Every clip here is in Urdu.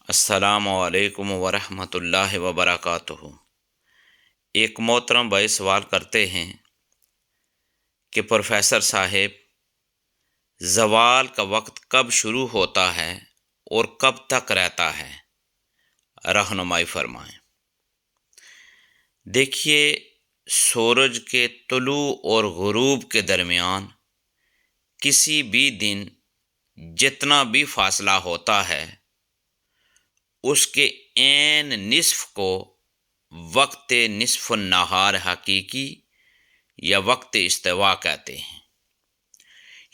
السلام علیکم ورحمۃ اللہ وبرکاتہ۔ ایک محترم بھائی سوال کرتے ہیں کہ پروفیسر صاحب، زوال کا وقت کب شروع ہوتا ہے اور کب تک رہتا ہے؟ رہنمائی فرمائیں۔ دیکھیے، سورج کے طلوع اور غروب کے درمیان کسی بھی دن جتنا بھی فاصلہ ہوتا ہے، اس کے عین نصف کو وقت نصف النہار حقیقی یا وقت استوا کہتے ہیں۔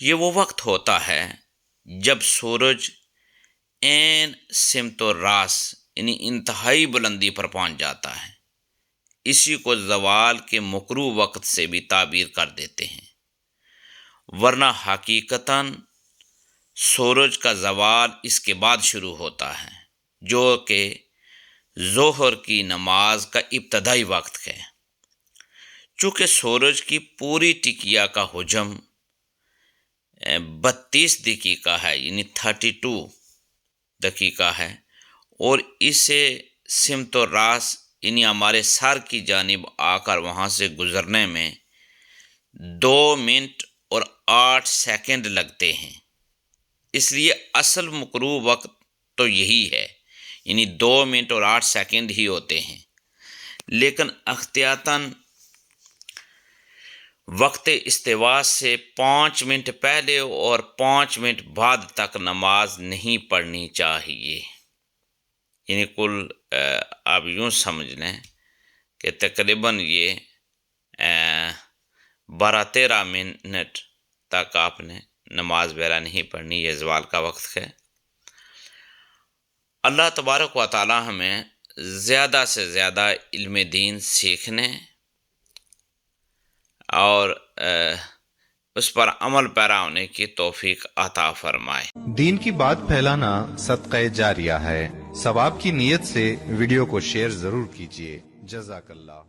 یہ وہ وقت ہوتا ہے جب سورج عین سمت الراس یعنی انتہائی بلندی پر پہنچ جاتا ہے۔ اسی کو زوال کے مکروہ وقت سے بھی تعبیر کر دیتے ہیں، ورنہ حقیقتاً سورج کا زوال اس کے بعد شروع ہوتا ہے، جو کہ ظہر کی نماز کا ابتدائی وقت ہے۔ چونکہ سورج کی پوری ٹکیا کا حجم 32 دقیقہ ہے، یعنی 32 دقیقہ ہے، اور اسے سمت الراس یعنی ہمارے سر کی جانب آ کر وہاں سے گزرنے میں 2 منٹ اور 8 سیکنڈ لگتے ہیں۔ اس لیے اصل مکروہ وقت تو یہی ہے، یعنی 2 منٹ اور 8 سیکنڈ ہی ہوتے ہیں، لیکن احتیاطاً وقت استوا سے 5 منٹ پہلے اور 5 منٹ بعد تک نماز نہیں پڑھنی چاہیے۔ یعنی کل آپ یوں سمجھ لیں کہ تقریباً یہ 12-13 منٹ تک آپ نے نماز وغیرہ نہیں پڑھنی، یہ زوال کا وقت ہے۔ اللہ تبارک و تعالی ہمیں زیادہ سے زیادہ علم دین سیکھنے اور اس پر عمل پیرا ہونے کی توفیق عطا فرمائے۔ دین کی بات پھیلانا صدقہ جاریہ ہے۔ ثواب کی نیت سے ویڈیو کو شیئر ضرور کیجیے۔ جزاک اللہ۔